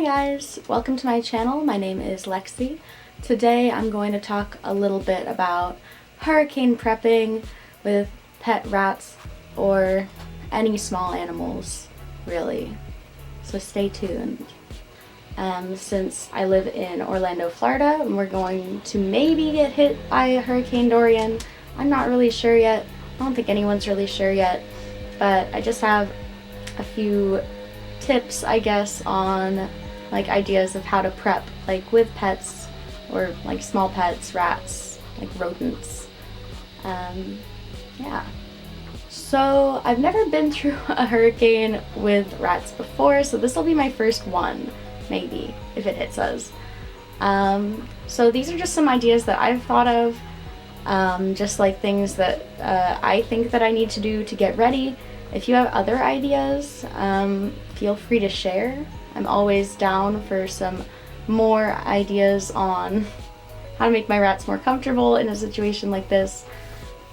Hi guys, welcome to my channel. My name is Lexi. Today I'm going to talk a little bit about hurricane prepping with pet rats or any small animals, really. So stay tuned. Since I live in Orlando, Florida, and we're going to maybe get hit by Hurricane Dorian. I'm not really sure yet. I don't think anyone's really sure yet, but I just have a few tips, I guess, on like ideas of how to prep like with pets or like small pets, rats, like rodents. Yeah. So I've never been through a hurricane with rats before, so this will be my first one, maybe, if it hits us. So these are just some ideas that I've thought of, just like things that I think that I need to do to get ready. If you have other ideas, feel free to share. I'm always down for some more ideas on how to make my rats more comfortable in a situation like this.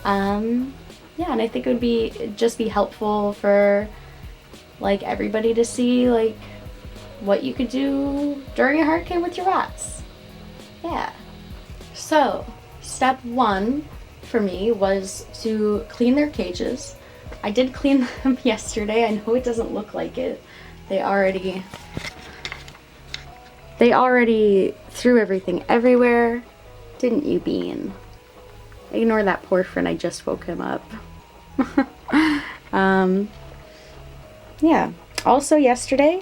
Yeah, and I think it would just be helpful for like everybody to see like what you could do during a hurricane with your rats. Yeah. So, step one for me was to clean their cages. I did clean them yesterday. I know it doesn't look like it. They already threw everything everywhere. Didn't you, Bean? Ignore that poor friend, I just woke him up. Yeah. Also yesterday,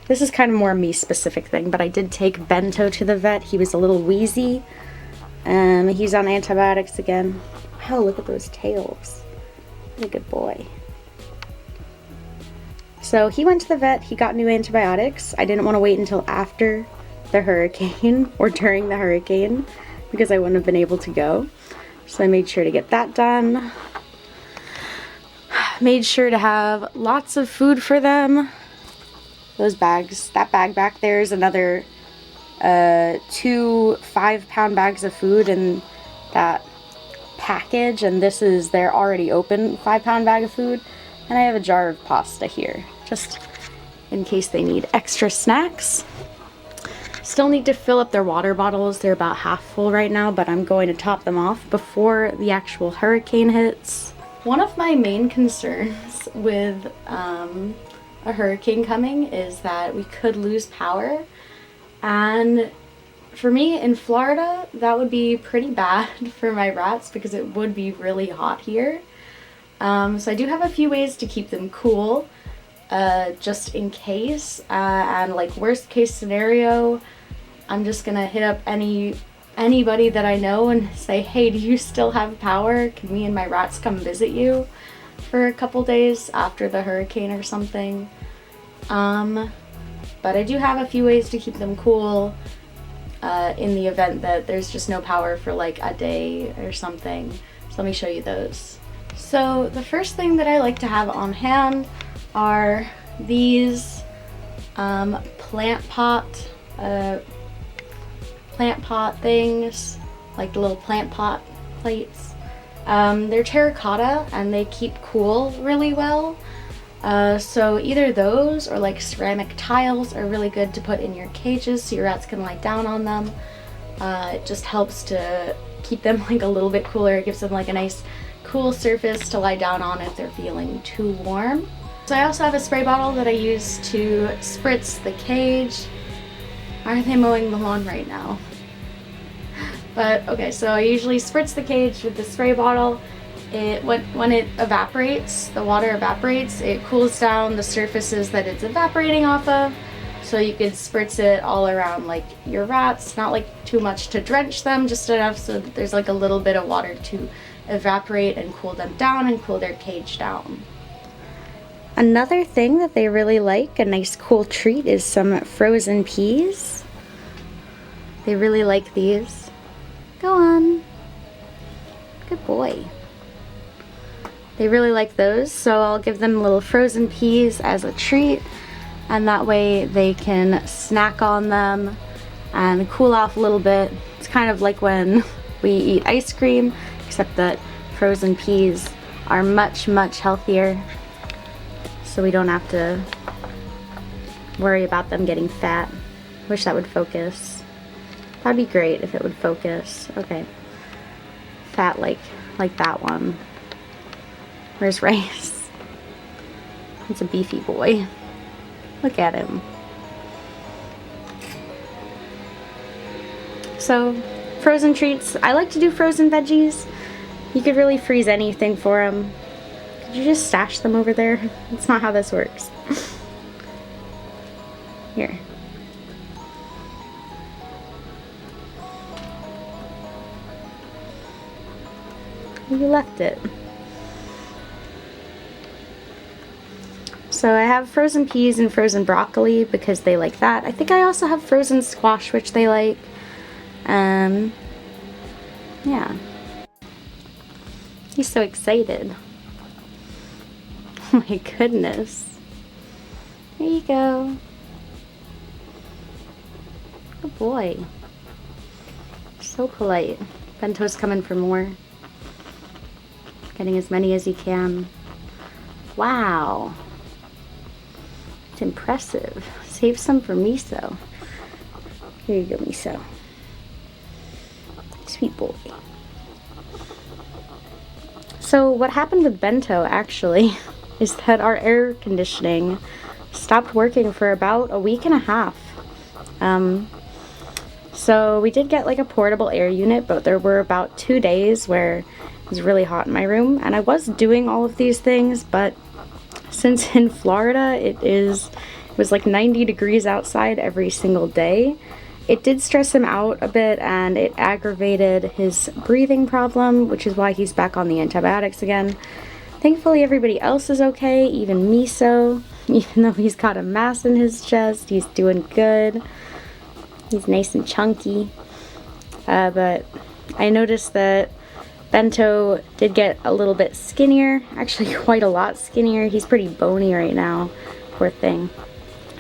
this is kind of more a me specific thing, but I did take Bento to the vet. He was a little wheezy. He's on antibiotics again. Wow, look at those tails. What a good boy. So he went to the vet, he got new antibiotics. I didn't want to wait until after the hurricane or during the hurricane because I wouldn't have been able to go. So I made sure to get that done. Made sure to have lots of food for them. Those bags, that bag back there is another 2 5-pound bags of food in that package, and this is their already open 5-pound bag of food. And I have a jar of pasta here, just in case they need extra snacks. Still need to fill up their water bottles. They're about half full right now, but I'm going to top them off before the actual hurricane hits. One of my main concerns with a hurricane coming is that we could lose power. And for me in Florida, that would be pretty bad for my rats because it would be really hot here. So I do have a few ways to keep them cool, just in case, and like worst case scenario, I'm just gonna hit up anybody that I know and say, hey, do you still have power? Can me and my rats come visit you for a couple days after the hurricane or something? But I do have a few ways to keep them cool, in the event that there's just no power for like a day or something. So let me show you those. So the first thing that I like to have on hand are these plant pot things, like the little plant pot plates. They're terracotta and they keep cool really well. So either those or like ceramic tiles are really good to put in your cages so your rats can lie down on them. It just helps to keep them like a little bit cooler. It gives them like a nice cool surface to lie down on if they're feeling too warm. So I also have a spray bottle that I use to spritz the cage. Are they mowing the lawn right now? But okay, so I usually spritz the cage with the spray bottle. When it evaporates, the water evaporates, it cools down the surfaces that it's evaporating off of. So you could spritz it all around like your rats, not like too much to drench them, just enough so that there's like a little bit of water to evaporate and cool them down and cool their cage down. Another thing that they really like, a nice cool treat, is some frozen peas. They really like these. Go on. Good boy. They really like those, so I'll give them little frozen peas as a treat, and that way they can snack on them and cool off a little bit. It's kind of like when we eat ice cream, except that frozen peas are much, much healthier, so we don't have to worry about them getting fat. Wish that would focus. That'd be great if it would focus. Okay. Fat like that one. Where's Rice? He's a beefy boy. Look at him. So, frozen treats. I like to do frozen veggies. You could really freeze anything for them. Could you just stash them over there? That's not how this works. Here. You left it. So I have frozen peas and frozen broccoli because they like that. I think I also have frozen squash, which they like. Yeah. He's so excited. Oh my goodness. There you go. Good boy. So polite. Bento's coming for more. Getting as many as he can. Wow. It's impressive. Save some for Miso. Here you go, Miso. Sweet boy. So what happened with Bento actually is that our air conditioning stopped working for about a week and a half. So we did get like a portable air unit, but there were about 2 days where it was really hot in my room, and I was doing all of these things, but since in Florida it was like 90 degrees outside every single day, it did stress him out a bit, and it aggravated his breathing problem, which is why he's back on the antibiotics again. Thankfully everybody else is okay, even Miso. Even though he's got a mass in his chest, he's doing good. He's nice and chunky. But I noticed that Bento did get a little bit skinnier, actually quite a lot skinnier. He's pretty bony right now, poor thing.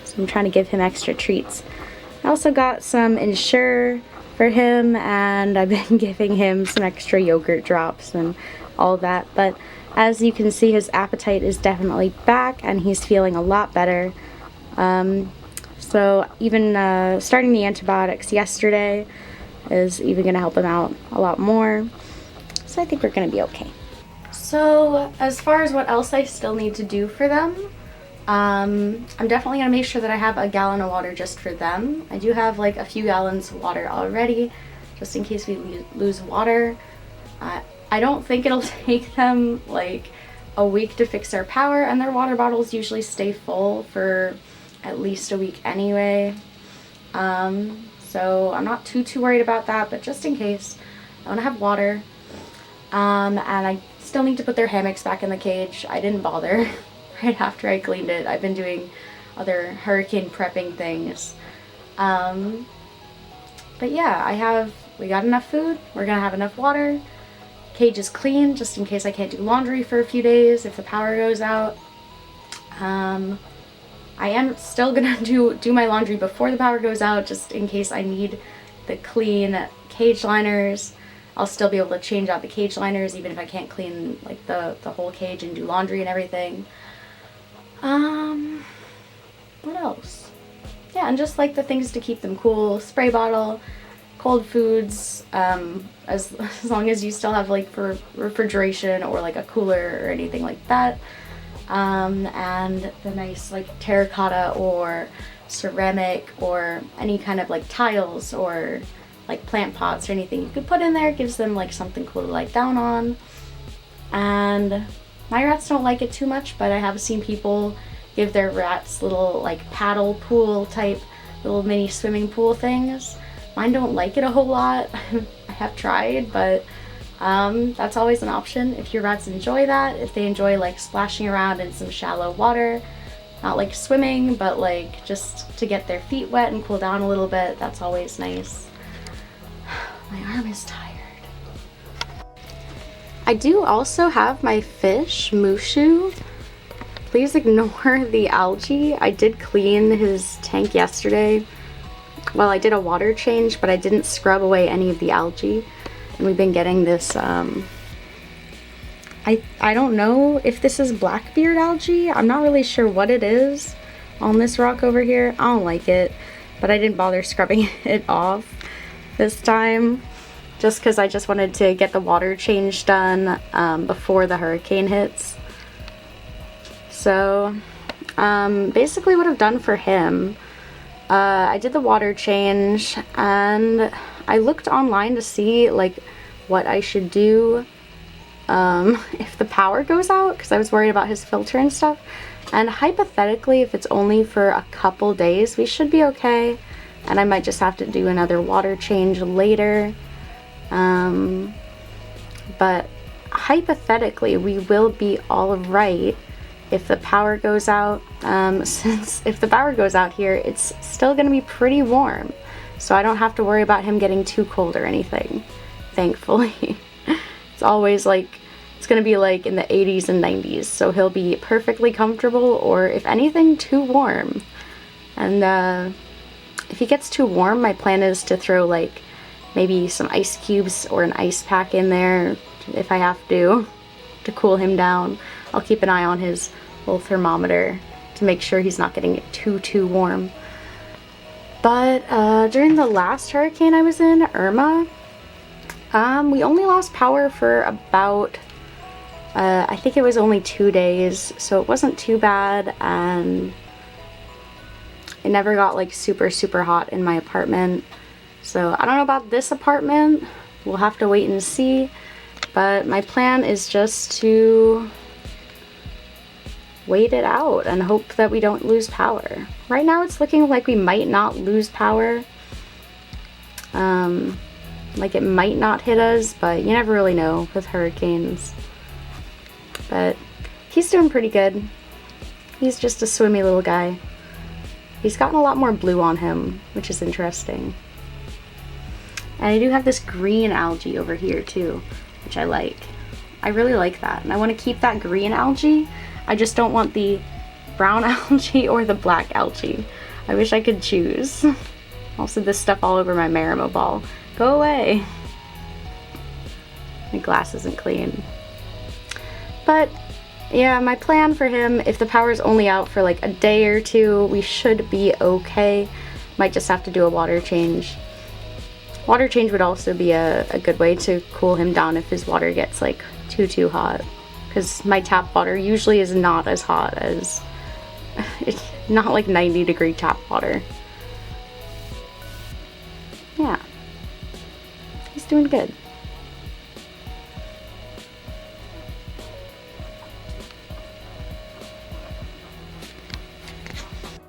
So I'm trying to give him extra treats. I also got some Ensure for him, and I've been giving him some extra yogurt drops and all that. But as you can see, his appetite is definitely back, and he's feeling a lot better. So even starting the antibiotics yesterday is even going to help him out a lot more. So I think we're going to be okay. So as far as what else I still need to do for them, I'm definitely going to make sure that I have a gallon of water just for them. I do have like a few gallons of water already, just in case we lose water. I don't think it'll take them like a week to fix their power, and their water bottles usually stay full for at least a week anyway. So I'm not too worried about that, but just in case, I want to have water. And I still need to put their hammocks back in the cage. I didn't bother right after I cleaned it. I've been doing other hurricane prepping things. But yeah, we got enough food, we're gonna have enough water. Cage is clean, just in case I can't do laundry for a few days if the power goes out. I am still gonna do my laundry before the power goes out, just in case I need the clean cage liners. I'll still be able to change out the cage liners even if I can't clean like the whole cage and do laundry and everything. What else? Yeah, and just like the things to keep them cool, spray bottle, cold foods, as long as you still have like for refrigeration or like a cooler or anything like that. And the nice like terracotta or ceramic or any kind of like tiles or like plant pots or anything you could put in there. It gives them like something cool to lie down on. And my rats don't like it too much, but I have seen people give their rats little like paddle pool type little mini swimming pool things. Mine don't like it a whole lot. I have tried, but that's always an option if your rats enjoy that. If they enjoy like splashing around in some shallow water, not like swimming, but like just to get their feet wet and cool down a little bit, that's always nice. My arm is tired. I do also have my fish, Mushu. Please ignore the algae. I did clean his tank yesterday. Well, I did a water change, but I didn't scrub away any of the algae. And we've been getting this, I don't know if this is blackbeard algae. I'm not really sure what it is. on this rock over here. I don't like it, but I didn't bother scrubbing it off this time just because I just wanted to get the water change done before the hurricane hits. So basically what I've done for him, I did the water change and I looked online to see like what I should do if the power goes out, because I was worried about his filter and stuff. And hypothetically, if it's only for a couple days, we should be okay. And I might just have to do another water change later. But hypothetically, we will be all right if the power goes out. Since if the power goes out here, it's still going to be pretty warm. So I don't have to worry about him getting too cold or anything, thankfully. It's always like, it's going to be like in the 80s and 90s, so he'll be perfectly comfortable, or if anything, too warm. And if he gets too warm, my plan is to throw like maybe some ice cubes or an ice pack in there if I have to cool him down. I'll keep an eye on his little thermometer to make sure he's not getting too warm. But during the last hurricane I was in, Irma, we only lost power for about, I think it was only 2 days, so it wasn't too bad, and it never got like super hot in my apartment. So I don't know about this apartment, we'll have to wait and see, but my plan is just to wait it out and hope that we don't lose power. Right now it's looking like we might not lose power. Like it might not hit us, but you never really know with hurricanes. But he's doing pretty good. He's just a swimmy little guy. He's gotten a lot more blue on him, which is interesting. And I do have this green algae over here too, which I like. I really like that, and I want to keep that green algae. I just don't want the brown algae or the black algae. I wish I could choose. Also, this stuff all over my Marimo ball. Go away. My glass isn't clean. But yeah, my plan for him, if the power's only out for like a day or two, we should be okay. Might just have to do a water change. Water change would also be a good way to cool him down if his water gets like too hot. Because my tap water usually is not as hot as, it's not like 90-degree tap water. Yeah, he's doing good.